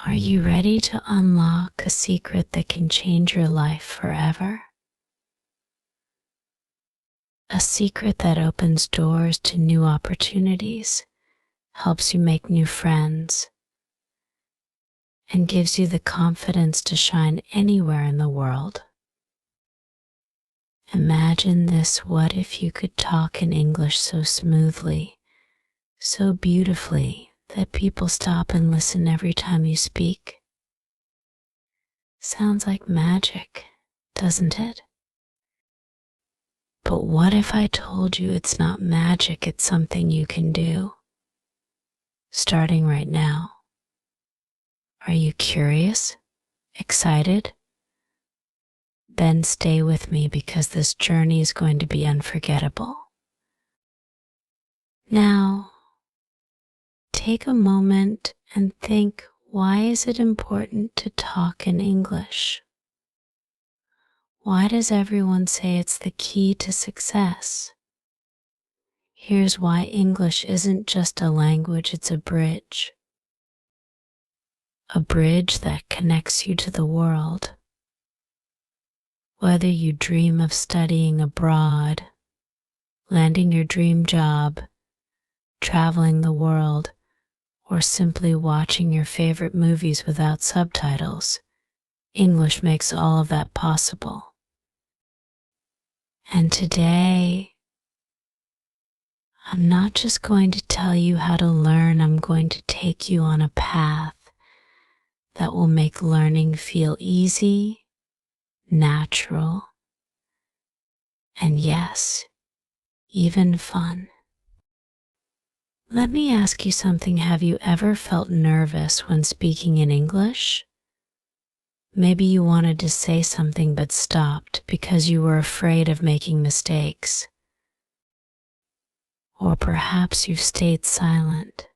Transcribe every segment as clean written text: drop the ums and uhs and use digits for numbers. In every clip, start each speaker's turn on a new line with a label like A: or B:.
A: Are you ready to unlock a secret that can change your life forever? A secret that opens doors to new opportunities, helps you make new friends, and gives you the confidence to shine anywhere in the world. Imagine this: what if you could talk in English so smoothly, so beautifully, that people stop and listen every time you speak? Sounds like magic, doesn't it? But what if I told you it's not magic, it's something you can do, starting right now? Are you curious? Excited? Then stay with me, because this journey is going to be unforgettable. Now, take a moment and think, why is it important to talk in English? Why does everyone say it's the key to success? Here's why: English isn't just a language, it's a bridge. A bridge that connects you to the world. Whether you dream of studying abroad, landing your dream job, traveling the world, or simply watching your favorite movies without subtitles, English makes all of that possible. And today, I'm not just going to tell you how to learn, I'm going to take you on a path that will make learning feel easy, natural, and yes, even fun. Let me ask you something. Have you ever felt nervous when speaking in English? Maybe you wanted to say something but stopped because you were afraid of making mistakes. Or perhaps you've stayed silent,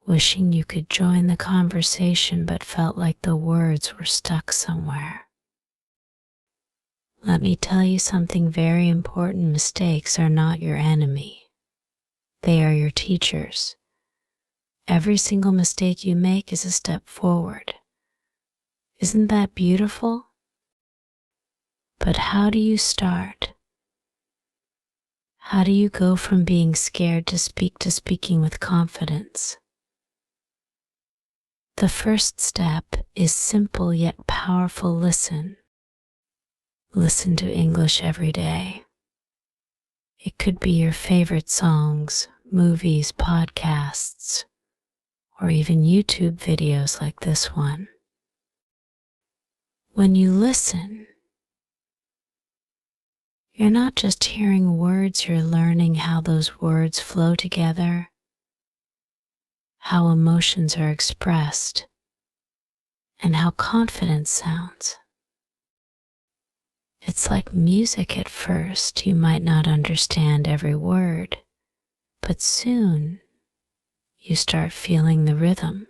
A: wishing you could join the conversation but felt like the words were stuck somewhere. Let me tell you something very important: mistakes are not your enemy. They are your teachers. Every single mistake you make is a step forward. Isn't that beautiful? But how do you start? How do you go from being scared to speaking with confidence? The first step is simple yet powerful: listen. Listen to English every day. It could be your favorite songs, movies, podcasts, or even YouTube videos like this one. When you listen, you're not just hearing words, you're learning how those words flow together, how emotions are expressed, and how confidence sounds. It's like music at first. You might not understand every word, but soon you start feeling the rhythm.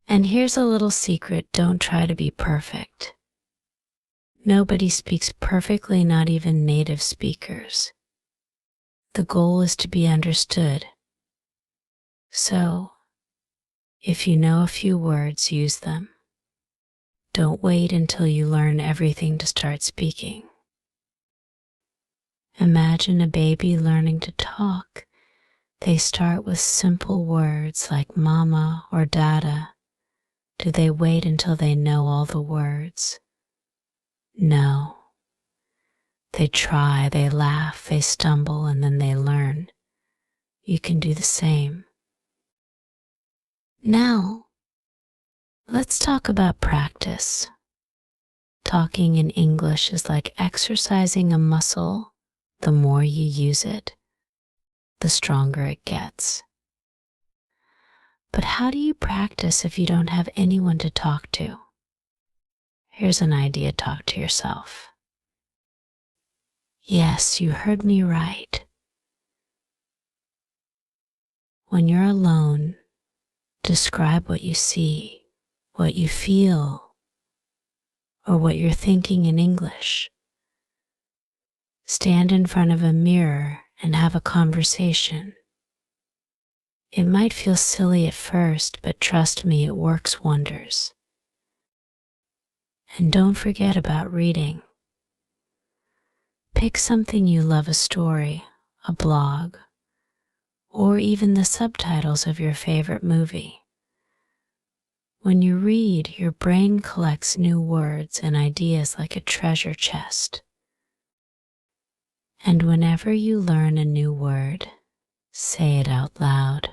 A: And here's a little secret: don't try to be perfect. Nobody speaks perfectly, not even native speakers. The goal is to be understood. So, if you know a few words, use them. Don't wait until you learn everything to start speaking. Imagine a baby learning to talk. They start with simple words like mama or dada. Do they wait until they know all the words? No. They try, they laugh, they stumble, and then they learn. You can do the same. Now, let's talk about practice. Talking in English is like exercising a muscle. The more you use it, the stronger it gets. But how do you practice if you don't have anyone to talk to? Here's an idea: talk to yourself. Yes, you heard me right. When you're alone, describe what you see, what you feel, or what you're thinking in English. Stand in front of a mirror and have a conversation. It might feel silly at first, but trust me, it works wonders. And don't forget about reading. Pick something you love, a story, a blog, or even the subtitles of your favorite movie. When you read, your brain collects new words and ideas like a treasure chest. And whenever you learn a new word, say it out loud.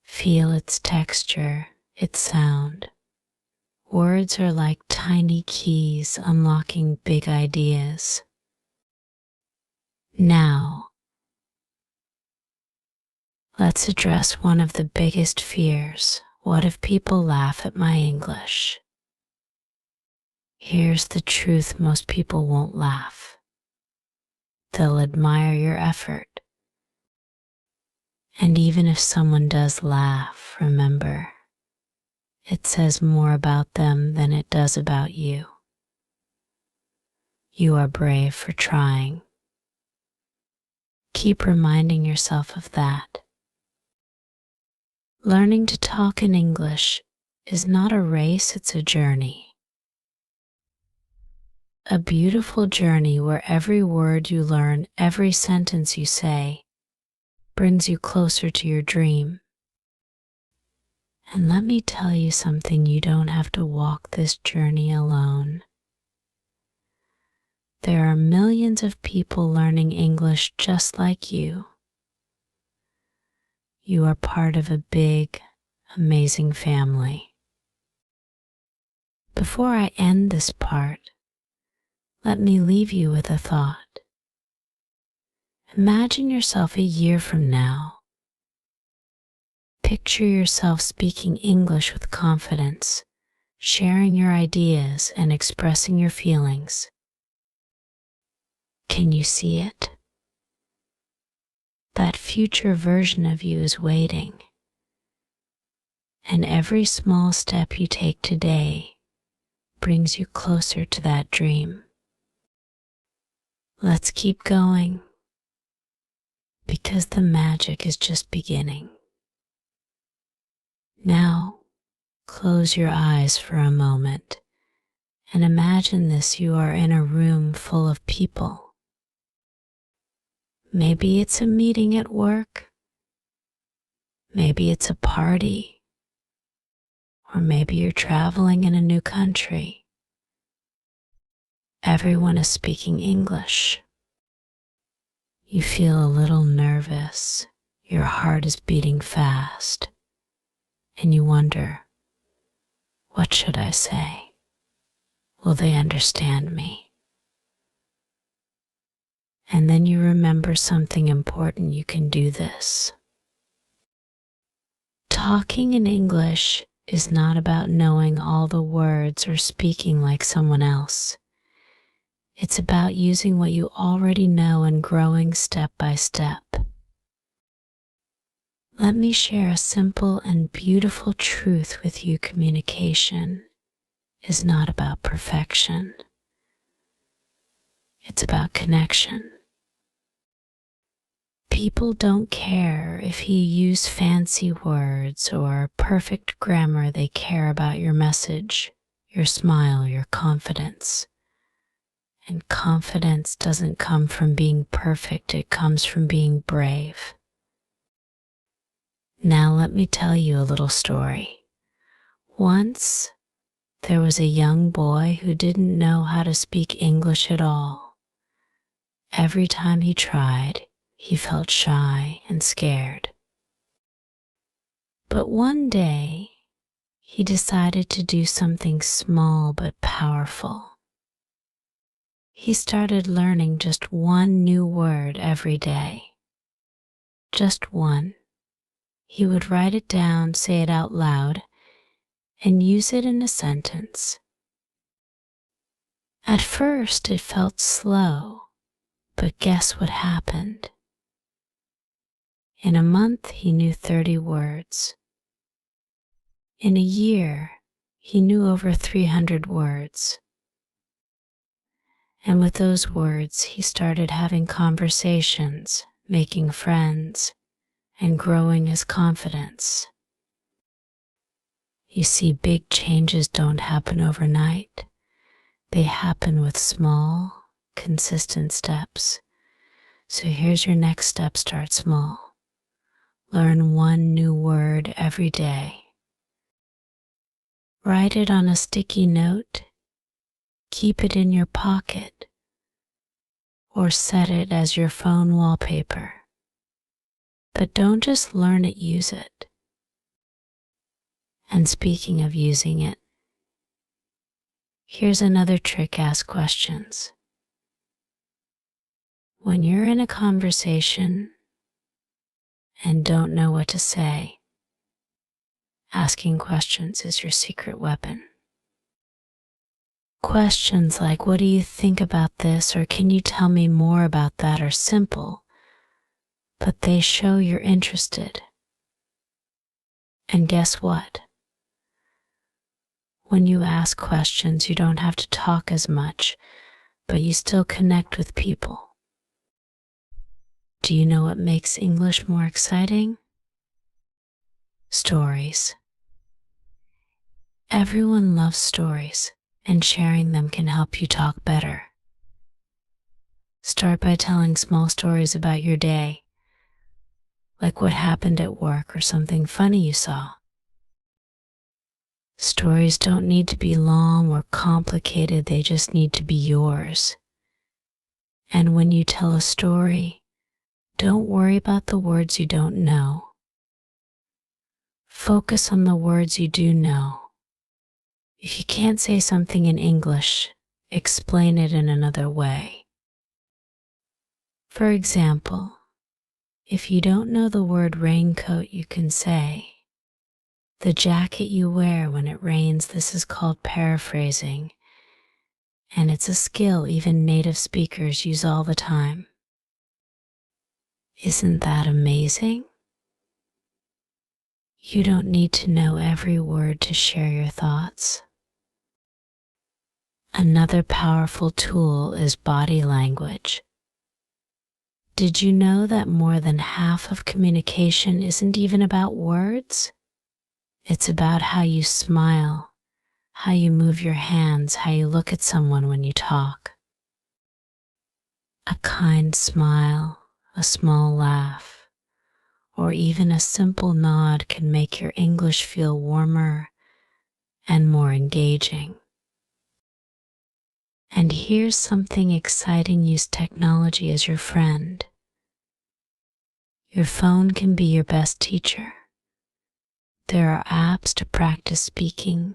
A: Feel its texture, its sound. Words are like tiny keys unlocking big ideas. Now, let's address one of the biggest fears. What if people laugh at my English? Here's the truth: most people won't laugh. They'll admire your effort. And even if someone does laugh, remember, it says more about them than it does about you. You are brave for trying. Keep reminding yourself of that. Learning to talk in English is not a race, it's a journey. A beautiful journey where every word you learn, every sentence you say, brings you closer to your dream. And let me tell you something, you don't have to walk this journey alone. There are millions of people learning English just like you. You are part of a big, amazing family. Before I end this part, let me leave you with a thought. Imagine yourself a year from now. Picture yourself speaking English with confidence, sharing your ideas and expressing your feelings. Can you see it? That future version of you is waiting. And every small step you take today brings you closer to that dream. Let's keep going, because the magic is just beginning. Now, close your eyes for a moment and imagine this: you are in a room full of people. Maybe it's a meeting at work, maybe it's a party, or maybe you're traveling in a new country. Everyone is speaking English. You feel a little nervous, your heart is beating fast, and you wonder, what should I say? Will they understand me? And then you remember something important: you can do this. Talking in English is not about knowing all the words or speaking like someone else. It's about using what you already know and growing step by step. Let me share a simple and beautiful truth with you: communication is not about perfection. It's about connection. People don't care if you use fancy words or perfect grammar. They care about your message, your smile, your confidence. And confidence doesn't come from being perfect, it comes from being brave. Now let me tell you a little story. Once, there was a young boy who didn't know how to speak English at all. Every time he tried, he felt shy and scared. But one day, he decided to do something small but powerful. He started learning just one new word every day. Just one. He would write it down, say it out loud, and use it in a sentence. At first, it felt slow, but guess what happened? In a month, he knew 30 words. In a year, he knew over 300 words. And with those words, he started having conversations, making friends, and growing his confidence. You see, big changes don't happen overnight. They happen with small, consistent steps. So here's your next step. Start small. Learn one new word every day. Write it on a sticky note. Keep it in your pocket. Or set it as your phone wallpaper. But don't just learn it, use it. And speaking of using it, here's another trick. Ask questions. When you're in a conversation and don't know what to say, asking questions is your secret weapon. Questions like, what do you think about this? Or can you tell me more about that? Are simple, but they show you're interested. And guess what? When you ask questions, you don't have to talk as much, but you still connect with people. Do you know what makes English more exciting? Stories. Everyone loves stories, and sharing them can help you talk better. Start by telling small stories about your day, like what happened at work or something funny you saw. Stories don't need to be long or complicated, they just need to be yours. And when you tell a story, don't worry about the words you don't know. Focus on the words you do know. If you can't say something in English, explain it in another way. For example, if you don't know the word raincoat, you can say, the jacket you wear when it rains. This is called paraphrasing, and it's a skill even native speakers use all the time. Isn't that amazing? You don't need to know every word to share your thoughts. Another powerful tool is body language. Did you know that more than half of communication isn't even about words? It's about how you smile, how you move your hands, how you look at someone when you talk. A kind smile, a small laugh, or even a simple nod can make your English feel warmer and more engaging. And here's something exciting: use technology as your friend. Your phone can be your best teacher. There are apps to practice speaking,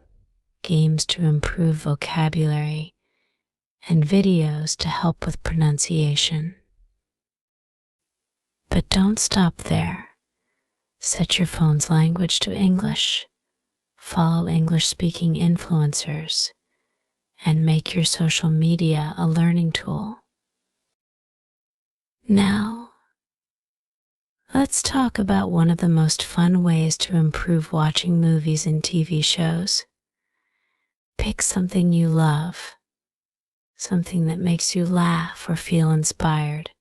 A: games to improve vocabulary, and videos to help with pronunciation. But don't stop there. Set your phone's language to English. Follow English-speaking influencers, and make your social media a learning tool. Now, let's talk about one of the most fun ways to improve watching movies and TV shows. Pick something you love, something that makes you laugh or feel inspired.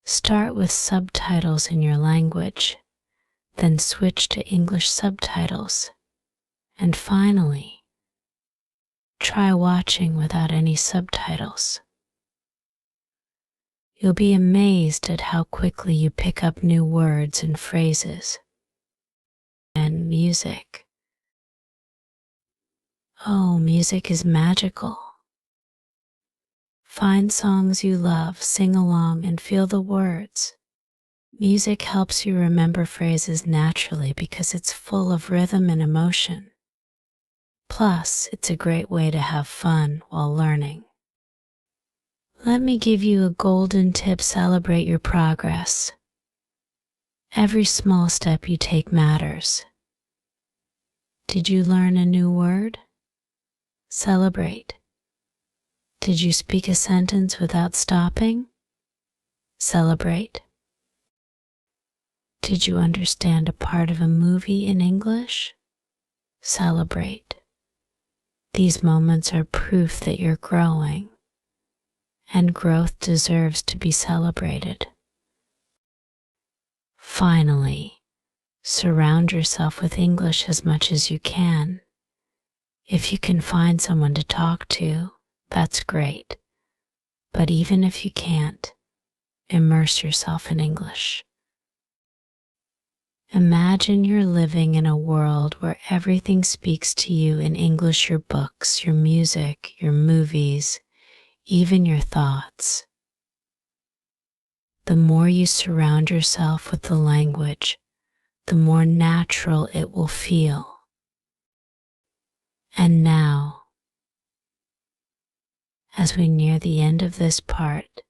A: Start with subtitles in your language, then switch to English subtitles, and finally, try watching without any subtitles. You'll be amazed at how quickly you pick up new words and phrases. And music. Oh, music is magical. Find songs you love, sing along, and feel the words. Music helps you remember phrases naturally because it's full of rhythm and emotion. Plus, it's a great way to have fun while learning. Let me give you a golden tip: celebrate your progress. Every small step you take matters. Did you learn a new word? Celebrate. Did you speak a sentence without stopping? Celebrate. Did you understand a part of a movie in English? Celebrate. These moments are proof that you're growing, and growth deserves to be celebrated. Finally, surround yourself with English as much as you can. If you can find someone to talk to, that's great. But even if you can't, immerse yourself in English. Imagine you're living in a world where everything speaks to you in English: your books, your music, your movies, even your thoughts. The more you surround yourself with the language, the more natural it will feel. And now, as we near the end of this part,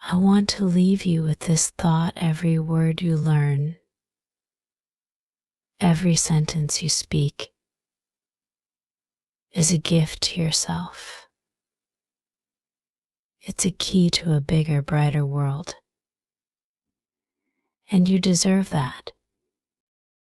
A: I want to leave you with this thought: every word you learn, every sentence you speak, is a gift to yourself. It's a key to a bigger, brighter world. And you deserve that.